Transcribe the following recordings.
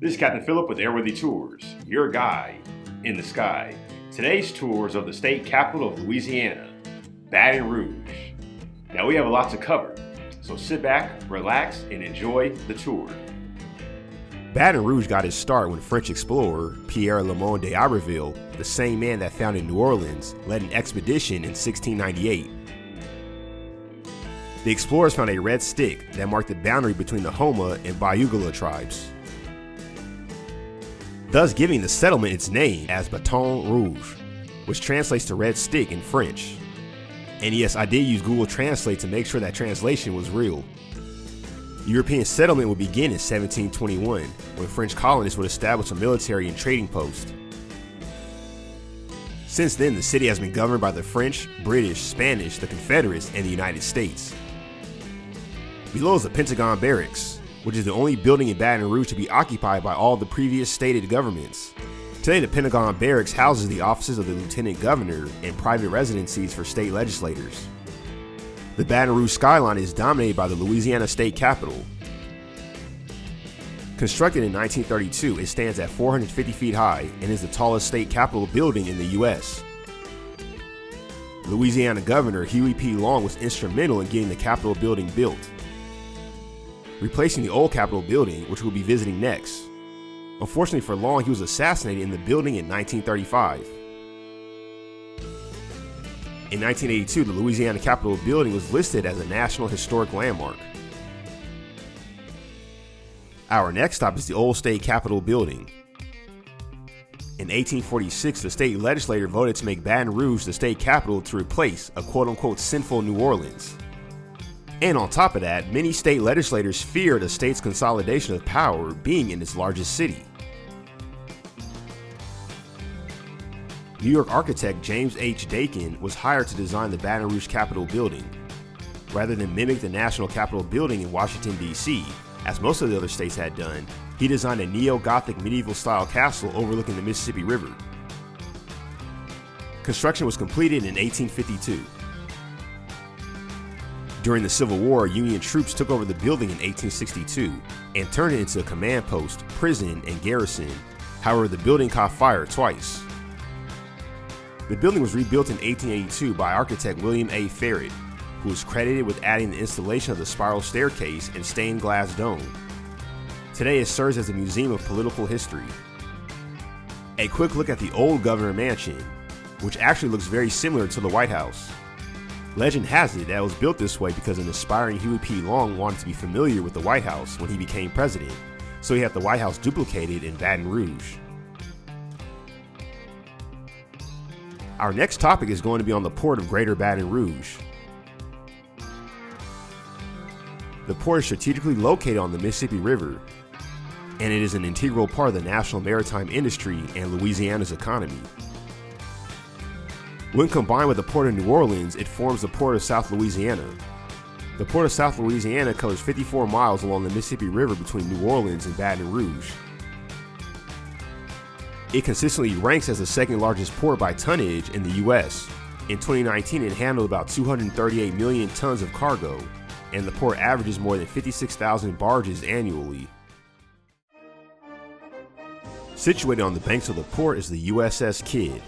This is Captain Phillip with Airworthy Tours, your guide in the sky. Today's tour is of the state capital of Louisiana, Baton Rouge. Now we have a lot to cover, so sit back, relax, and enjoy the tour. Baton Rouge got its start when French explorer Pierre Lamont d'Iberville, the same man that founded New Orleans, led an expedition in 1698. The explorers found a red stick that marked the boundary between the Homa and Bayugula tribes, thus giving the settlement its name as Baton Rouge, which translates to red stick in French. And yes, I did use Google Translate to make sure that translation was real. European settlement would begin in 1721, when French colonists would establish a military and trading post. Since then, the city has been governed by the French, British, Spanish, the Confederates, and the United States. Below is the Pentagon Barracks, which is the only building in Baton Rouge to be occupied by all the previous stated governments. Today, the Pentagon Barracks houses the offices of the Lieutenant Governor and private residencies for state legislators. The Baton Rouge skyline is dominated by the Louisiana state capitol. Constructed in 1932, it stands at 450 feet high and is the tallest state capitol building in the U.S. Louisiana Governor Huey P. Long was instrumental in getting the Capitol building built, replacing the old Capitol building, which we'll be visiting next. Unfortunately for Long, he was assassinated in the building in 1935. In 1982, the Louisiana Capitol building was listed as a National Historic Landmark. Our next stop is the old state Capitol building. In 1846, the state legislature voted to make Baton Rouge the state capital to replace a quote-unquote sinful New Orleans. And on top of that, many state legislators feared a state's consolidation of power being in its largest city. New York architect James H. Dakin was hired to design the Baton Rouge Capitol building. Rather than mimic the National Capitol building in Washington, D.C., as most of the other states had done, he designed a neo-Gothic medieval-style castle overlooking the Mississippi River. Construction was completed in 1852. During the Civil War, Union troops took over the building in 1862 and turned it into a command post, prison, and garrison. However, the building caught fire twice. The building was rebuilt in 1882 by architect William A. Farrett, who was credited with adding the installation of the spiral staircase and stained glass dome. Today, it serves as a museum of political history. A quick look at the old Governor Mansion, which actually looks very similar to the White House. Legend has it that it was built this way because an aspiring Huey P. Long wanted to be familiar with the White House when he became president, so he had the White House duplicated in Baton Rouge. Our next topic is going to be on the port of Greater Baton Rouge. The port is strategically located on the Mississippi River, and it is an integral part of the national maritime industry and Louisiana's economy. When combined with the Port of New Orleans, it forms the Port of South Louisiana. The Port of South Louisiana covers 54 miles along the Mississippi River between New Orleans and Baton Rouge. It consistently ranks as the second largest port by tonnage in the U.S. In 2019, it handled about 238 million tons of cargo, and the port averages more than 56,000 barges annually. Situated on the banks of the port is the USS Kidd.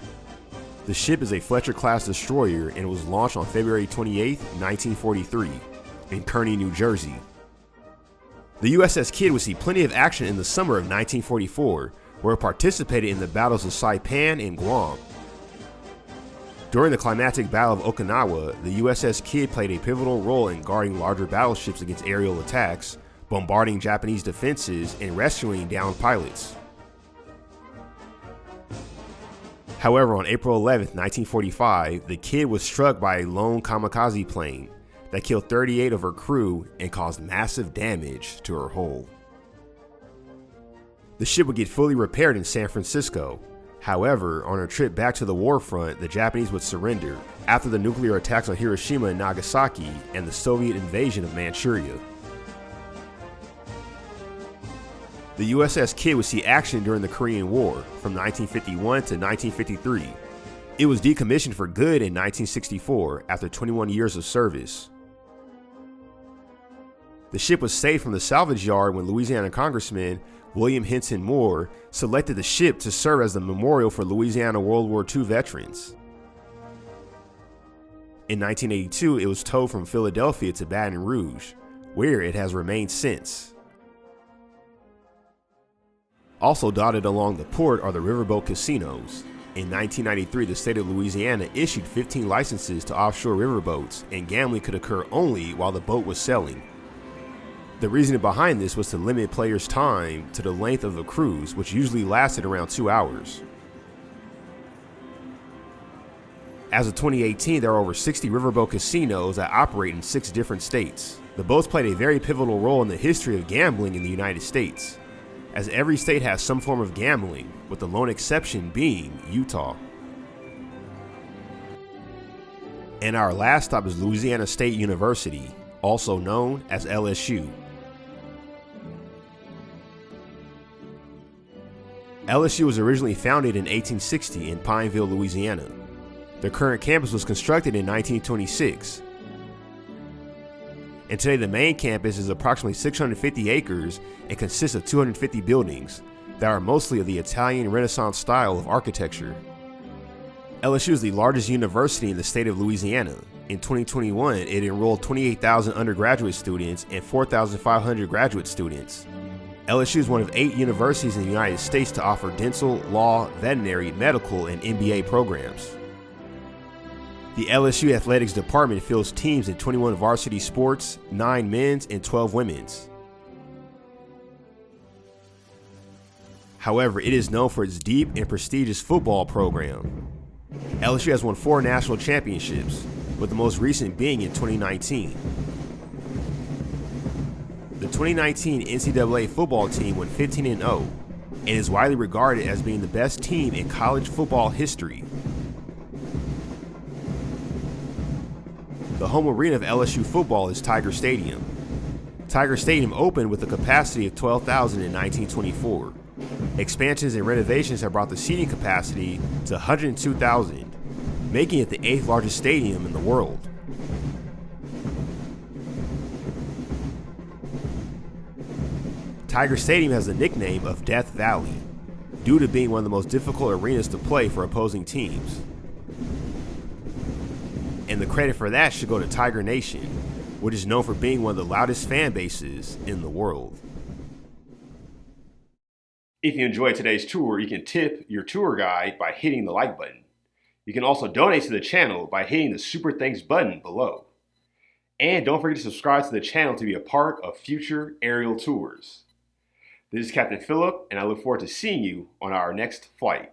The ship is a Fletcher-class destroyer and it was launched on February 28, 1943, in Kearney, New Jersey. The USS Kidd would see plenty of action in the summer of 1944, where it participated in the battles of Saipan and Guam. During the climactic Battle of Okinawa, the USS Kidd played a pivotal role in guarding larger battleships against aerial attacks, bombarding Japanese defenses, and rescuing downed pilots. However, on April 11, 1945, the Kidd was struck by a lone kamikaze plane that killed 38 of her crew and caused massive damage to her hull. The ship would get fully repaired in San Francisco. However, on her trip back to the war front, the Japanese would surrender after the nuclear attacks on Hiroshima and Nagasaki and the Soviet invasion of Manchuria. The USS Kidd would see action during the Korean War from 1951 to 1953. It was decommissioned for good in 1964 after 21 years of service. The ship was saved from the salvage yard when Louisiana Congressman William Henson Moore selected the ship to serve as the memorial for Louisiana World War II veterans. In 1982, it was towed from Philadelphia to Baton Rouge, where it has remained since. Also dotted along the port are the riverboat casinos. In 1993, the state of Louisiana issued 15 licenses to offshore riverboats, and gambling could occur only while the boat was sailing. The reasoning behind this was to limit players' time to the length of a cruise, which usually lasted around 2 hours. As of 2018, there are over 60 riverboat casinos that operate in 6 different states. The boats played a very pivotal role in the history of gambling in the United States, as every state has some form of gambling, with the lone exception being Utah. And our last stop is Louisiana State University, also known as LSU. LSU was originally founded in 1860 in Pineville, Louisiana. The current campus was constructed in 1926. And today the main campus is approximately 650 acres and consists of 250 buildings that are mostly of the Italian Renaissance style of architecture. LSU is the largest university in the state of Louisiana. In 2021, it enrolled 28,000 undergraduate students and 4,500 graduate students. LSU is one of 8 universities in the United States to offer dental, law, veterinary, medical, and MBA programs. The LSU Athletics Department fields teams in 21 varsity sports, 9 men's and 12 women's. However, it is known for its deep and prestigious football program. LSU has won 4 national championships, with the most recent being in 2019. The 2019 NCAA football team went 15-0 and is widely regarded as being the best team in college football history. The home arena of LSU football is Tiger Stadium. Tiger Stadium opened with a capacity of 12,000 in 1924. Expansions and renovations have brought the seating capacity to 102,000, making it the 8th largest stadium in the world. Tiger Stadium has the nickname of Death Valley, due to being one of the most difficult arenas to play for opposing teams. And the credit for that should go to Tiger Nation, which is known for being one of the loudest fan bases in the world. If you enjoyed today's tour, you can tip your tour guide by hitting the like button. You can also donate to the channel by hitting the Super Thanks button below. And don't forget to subscribe to the channel to be a part of future aerial tours. This is Captain Phillip, and I look forward to seeing you on our next flight.